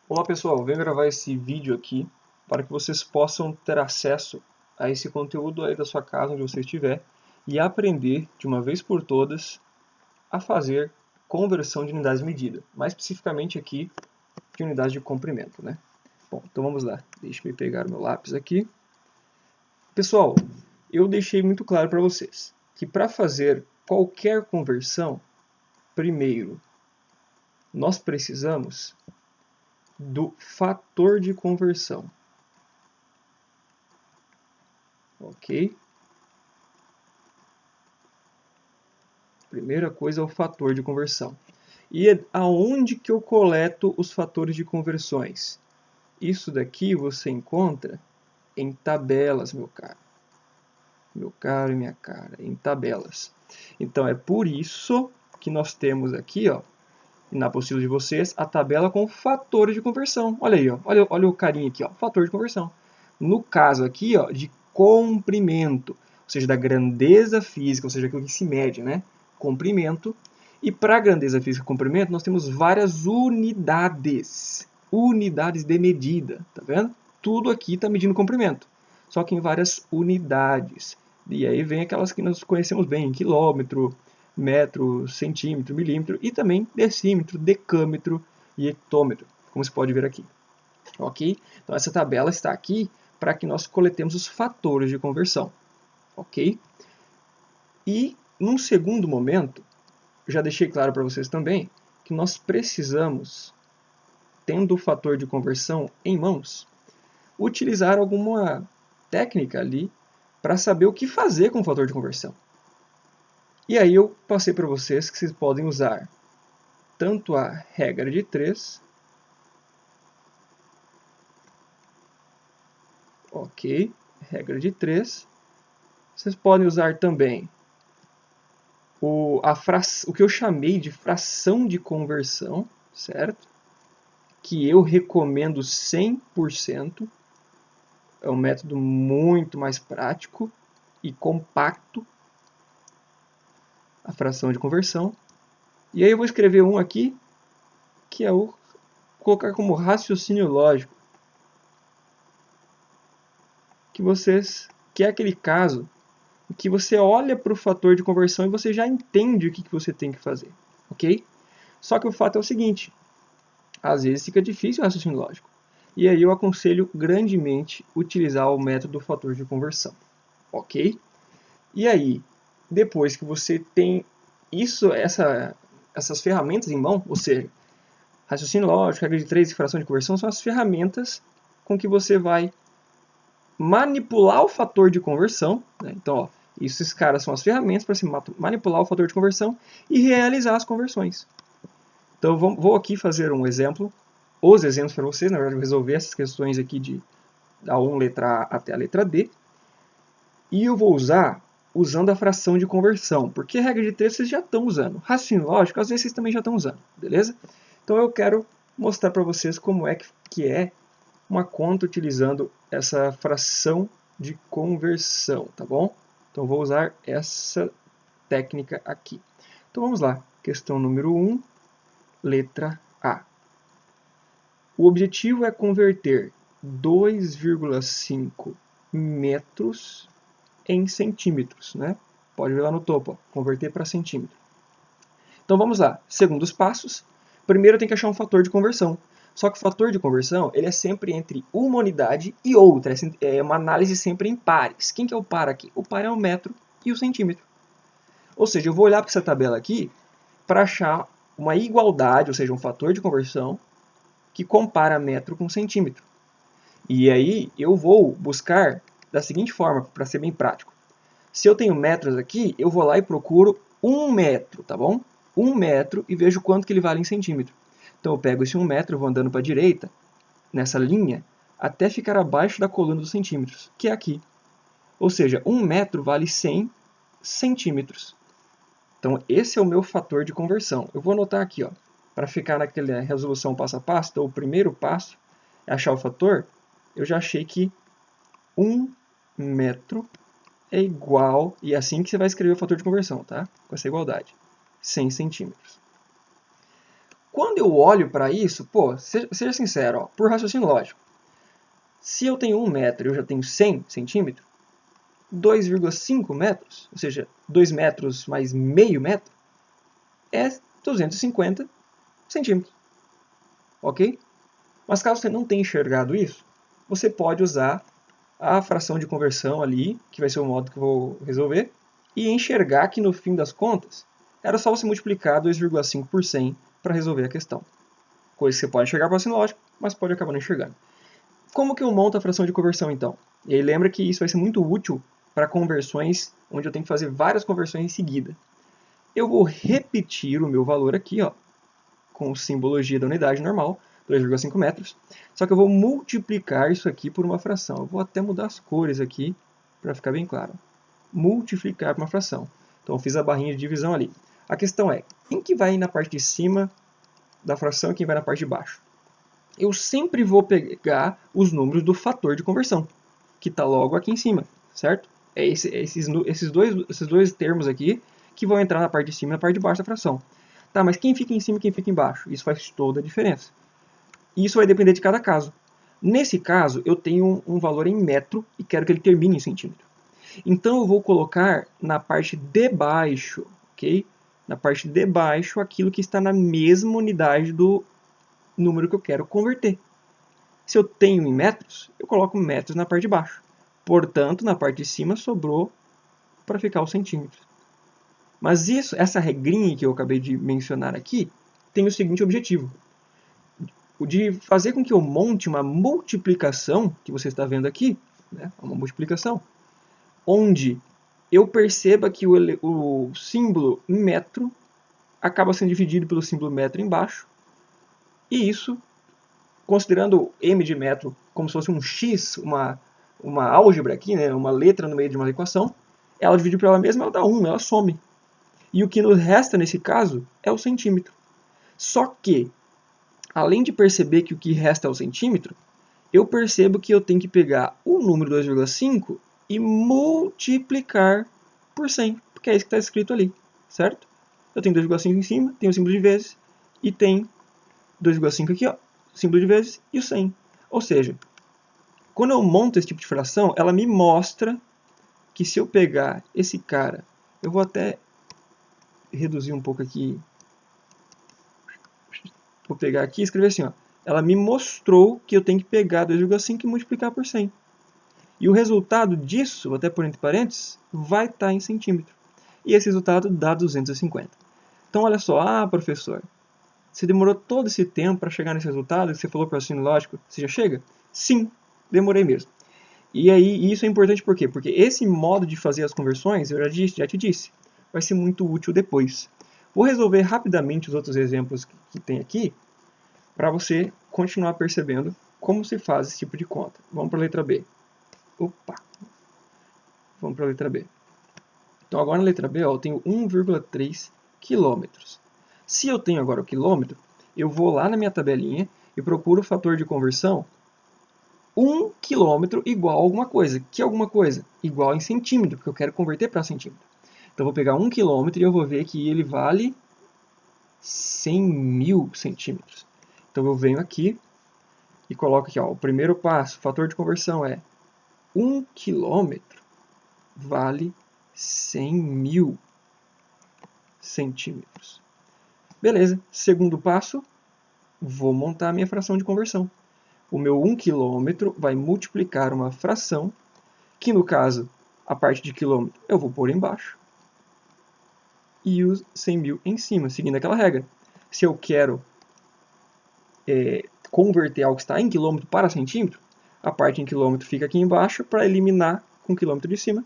Olá pessoal, venho gravar esse vídeo aqui para que vocês possam ter acesso a esse conteúdo aí da sua casa, onde você estiver, e aprender de uma vez por todas a fazer conversão de unidades de medida, mais especificamente aqui de unidades de comprimento, né? Bom, então vamos lá, deixa eu pegar meu lápis aqui. Pessoal, eu deixei muito claro para vocês que para fazer qualquer conversão, primeiro nós precisamos do fator de conversão. Ok? Primeira coisa é o fator de conversão. E aonde que eu coleto os fatores de conversões? Isso daqui você encontra em tabelas, meu caro. Meu caro e minha cara, em tabelas. Então é por isso que nós temos aqui, ó, na apostila de vocês, a tabela com fatores de conversão. Olha aí, ó, olha o carinha aqui, ó, fator de conversão. No caso aqui, ó, de comprimento, ou seja, da grandeza física, ou seja, aquilo que se mede, né? Comprimento. E para a grandeza física e comprimento, nós temos várias unidades. Unidades de medida, tá vendo? Tudo aqui está medindo comprimento, só que em várias unidades. E aí vem aquelas que nós conhecemos bem, quilômetro, metro, centímetro, milímetro e também decímetro, decâmetro e hectômetro, como você pode ver aqui. Ok? Então essa tabela está aqui para que nós coletemos os fatores de conversão. Ok? E num segundo momento, já deixei claro para vocês também que nós precisamos, tendo o fator de conversão em mãos, utilizar alguma técnica ali para saber o que fazer com o fator de conversão. E aí eu passei para vocês que vocês podem usar tanto a regra de 3, ok, regra de 3, vocês podem usar também o que eu chamei de fração de conversão, certo? Que eu recomendo 100%, é um método muito mais prático e compacto, a fração de conversão. E aí eu vou escrever um aqui, que é o colocar como raciocínio lógico, que é aquele caso em que você olha para o fator de conversão e você já entende o que você tem que fazer, ok? Só que o fato é o seguinte, às vezes fica difícil o raciocínio lógico. E aí eu aconselho grandemente utilizar o método do fator de conversão, ok? E aí, depois que você tem essas ferramentas em mão, ou seja, raciocínio lógico, regra de 3 e fração de conversão são as ferramentas com que você vai manipular o fator de conversão. Né? Então, ó, esses caras são as ferramentas para se manipular o fator de conversão e realizar as conversões. Então, vou aqui fazer um exemplo, os exemplos para vocês, na verdade, resolver essas questões aqui da 1 letra A até a letra D. E eu vou usando a fração de conversão, porque a regra de 3 vocês já estão usando. Raciocínio lógico, às vezes vocês também já estão usando, beleza? Então eu quero mostrar para vocês como é que é uma conta utilizando essa fração de conversão, tá bom? Então vou usar essa técnica aqui. Então vamos lá, questão número 1, letra A. O objetivo é converter 2,5 metros em centímetros, né? Pode ver lá no topo, ó, converter para centímetro. Então vamos lá, segundos passos. Primeiro tem que achar um fator de conversão. Só que o fator de conversão ele é sempre entre uma unidade e outra. É uma análise sempre em pares. Quem que é o par aqui? O par é o metro e o centímetro. Ou seja, eu vou olhar para essa tabela aqui para achar uma igualdade, ou seja, um fator de conversão que compara metro com centímetro. E aí eu vou buscar da seguinte forma, para ser bem prático. Se eu tenho metros aqui, eu vou lá e procuro 1 metro, tá bom? 1 metro e vejo quanto que ele vale em centímetro. Então eu pego esse 1 metro, vou andando para a direita, nessa linha, até ficar abaixo da coluna dos centímetros, que é aqui. Ou seja, 1 metro vale 100 centímetros. Então esse é o meu fator de conversão. Eu vou anotar aqui, ó, para ficar naquela resolução passo a passo, então o primeiro passo é achar o fator. Eu já achei que 1 metro é igual, e é assim que você vai escrever o fator de conversão, tá? Com essa igualdade, 100 centímetros. Quando eu olho para isso, pô, seja sincero, ó, por raciocínio lógico. Se eu tenho 1 metro e eu já tenho 100 centímetros, 2,5 metros, ou seja, 2 metros mais meio metro, é 250 centímetros. Ok? Mas caso você não tenha enxergado isso, você pode usar a fração de conversão ali, que vai ser o modo que eu vou resolver, e enxergar que no fim das contas, era só você multiplicar 2,5 por 100 para resolver a questão. Coisa que você pode enxergar por raciocínio lógico, mas pode acabar não enxergando. Como que eu monto a fração de conversão então? E aí lembra que isso vai ser muito útil para conversões onde eu tenho que fazer várias conversões em seguida. Eu vou repetir o meu valor aqui, ó, com simbologia da unidade normal, 2,5 metros, só que eu vou multiplicar isso aqui por uma fração. Eu vou até mudar as cores aqui para ficar bem claro. Multiplicar por uma fração. Então eu fiz a barrinha de divisão ali. A questão é, quem que vai na parte de cima da fração e quem vai na parte de baixo? Eu sempre vou pegar os números do fator de conversão, que está logo aqui em cima, certo? É esses dois termos aqui que vão entrar na parte de cima e na parte de baixo da fração. Tá, mas quem fica em cima e quem fica embaixo? Isso faz toda a diferença. Isso vai depender de cada caso. Nesse caso, eu tenho um valor em metro e quero que ele termine em centímetro. Então eu vou colocar na parte de baixo, ok? Na parte de baixo, aquilo que está na mesma unidade do número que eu quero converter. Se eu tenho em metros, eu coloco metros na parte de baixo. Portanto, na parte de cima sobrou para ficar os centímetros. Mas essa regrinha que eu acabei de mencionar aqui tem o seguinte objetivo: o de fazer com que eu monte uma multiplicação, que você está vendo aqui, né, uma multiplicação, onde eu perceba que o símbolo metro acaba sendo dividido pelo símbolo metro embaixo, e isso, considerando m de metro como se fosse um x, uma álgebra aqui, né, uma letra no meio de uma equação, ela divide por ela mesma, ela dá 1, ela some. E o que nos resta nesse caso é o centímetro. Só que, além de perceber que o que resta é o centímetro, eu percebo que eu tenho que pegar o número 2,5 e multiplicar por 100, porque é isso que está escrito ali, certo? Eu tenho 2,5 em cima, tenho o símbolo de vezes, e tem 2,5 aqui, ó, símbolo de vezes, e o 100. Ou seja, quando eu monto esse tipo de fração, ela me mostra que se eu pegar esse cara, eu vou até reduzir um pouco aqui, vou pegar aqui e escrever assim, ó, ela me mostrou que eu tenho que pegar 2,5 e multiplicar por 100. E o resultado disso, vou até pôr entre parênteses, vai estar em centímetro. E esse resultado dá 250. Então olha só, professor, você demorou todo esse tempo para chegar nesse resultado que você falou para o raciocínio lógico, você já chega? Sim, demorei mesmo. E aí isso é importante por quê? Porque esse modo de fazer as conversões, eu já te disse, vai ser muito útil depois. Vou resolver rapidamente os outros exemplos que tem aqui, para você continuar percebendo como se faz esse tipo de conta. Vamos para a letra B. Opa! Vamos para a letra B. Então agora na letra B, ó, eu tenho 1,3 quilômetros. Se eu tenho agora o quilômetro, eu vou lá na minha tabelinha e procuro o fator de conversão 1 quilômetro igual a alguma coisa. Que alguma coisa? Igual em centímetro, porque eu quero converter para centímetro. Então eu vou pegar 1 quilômetro e eu vou ver que ele vale 100.000 centímetros. Então eu venho aqui e coloco aqui, ó, o primeiro passo, o fator de conversão é 1 quilômetro vale 100.000 centímetros. Beleza, segundo passo, vou montar a minha fração de conversão. O meu 1 quilômetro vai multiplicar uma fração, que no caso, a parte de quilômetro eu vou pôr embaixo, e os 100.000 em cima, seguindo aquela regra. Se eu quero converter algo que está em quilômetro para centímetro, a parte em quilômetro fica aqui embaixo para eliminar com o quilômetro de cima.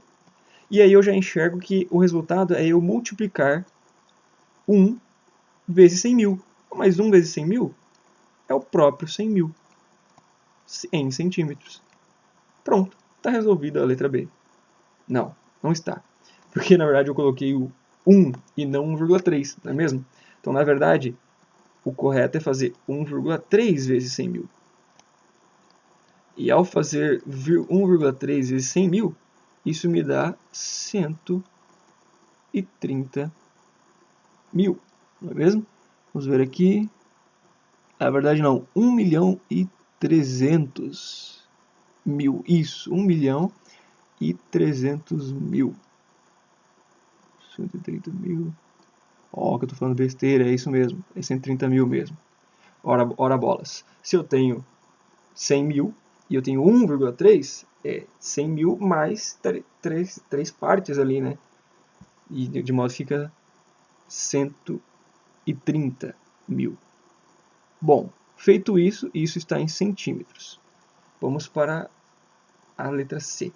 E aí eu já enxergo que o resultado é eu multiplicar 1 vezes 100.000. Mas 1 vezes 100.000 é o próprio 100.000 em centímetros. Pronto, está resolvida a letra B. Não, não está. Porque na verdade eu coloquei o 1 e não 1,3, não é mesmo? Então na verdade o correto é fazer 1,3 vezes 100.000. E ao fazer 1,3 vezes 100.000, isso me dá 130.000, não é mesmo? Vamos ver aqui. Na verdade não, 1.300.000. Isso, 1.300.000. 130 mil. Ó, que eu tô falando besteira, é isso mesmo. É 130 mil mesmo. Ora bolas. Se eu tenho 100 mil e eu tenho 1,3, é 100 mil mais 3 partes ali, né? E de modo que fica 130 mil. Bom, feito isso, isso está em centímetros. Vamos para a letra C.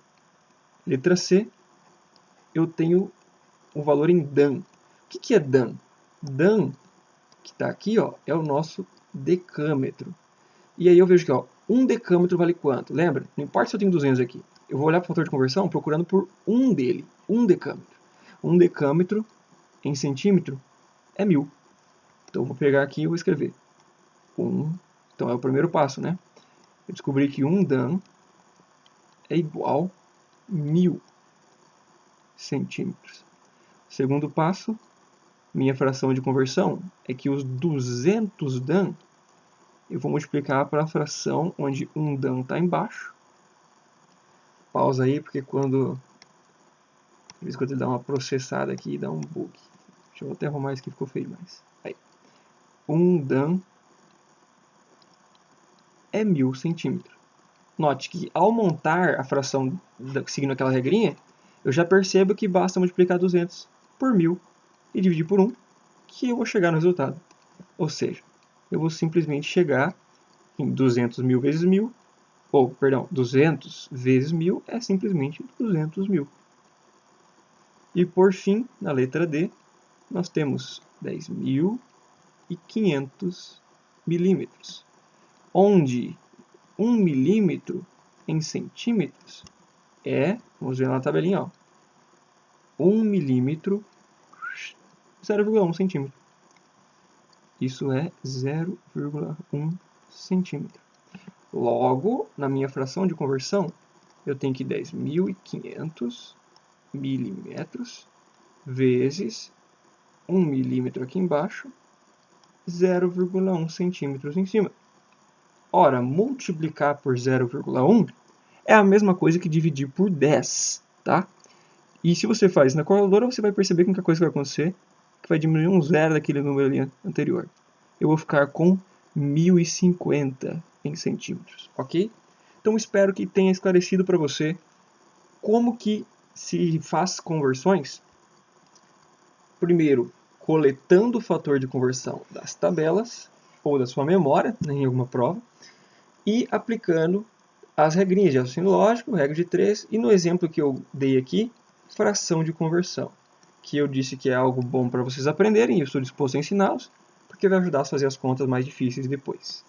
Letra C, eu tenho o valor em Dan. O que é Dan? Dan, que está aqui, ó, é o nosso decâmetro. E aí eu vejo que 1 decâmetro vale quanto? Lembra? Não importa se eu tenho 200 aqui. Eu vou olhar para o fator de conversão procurando por um dele. 1 decâmetro. 1 decâmetro em centímetro é 1000. Então eu vou pegar aqui e vou escrever. Então é o primeiro passo, né? Eu descobri que 1 Dan é igual a 1000 centímetros. Segundo passo, minha fração de conversão é que os 200 Dan eu vou multiplicar para a fração onde 1 Dan está embaixo. Pausa aí, porque quando ele dá uma processada aqui, dá um bug. Deixa eu até arrumar isso que ficou feio mais. Aí. 1 Dan é 1000 centímetros. Note que ao montar a fração seguindo aquela regrinha, eu já percebo que basta multiplicar 200 por 1000 e dividir por 1, que eu vou chegar no resultado. Ou seja, eu vou simplesmente chegar em 200 mil vezes 1000, ou, perdão, 200 vezes 1000 é simplesmente 200 mil. E por fim, na letra D, nós temos 10.500 milímetros, onde 1 milímetro em centímetros é, vamos ver na tabelinha, ó, 1 milímetro, 0,1 centímetro. Isso é 0,1 centímetro. Logo, na minha fração de conversão, eu tenho que 10.500 milímetros vezes 1 milímetro aqui embaixo, 0,1 centímetros em cima. Ora, multiplicar por 0,1 é a mesma coisa que dividir por 10, tá? E se você faz na calculadora, você vai perceber que a única coisa que vai acontecer é que vai diminuir um zero daquele número ali anterior. Eu vou ficar com 1050 em centímetros, ok? Então espero que tenha esclarecido para você como que se faz conversões. Primeiro, coletando o fator de conversão das tabelas ou da sua memória, em alguma prova, e aplicando as regrinhas de raciocínio lógico, regra de 3, e no exemplo que eu dei aqui, fração de conversão, que eu disse que é algo bom para vocês aprenderem e eu estou disposto a ensiná-los, porque vai ajudar a fazer as contas mais difíceis depois.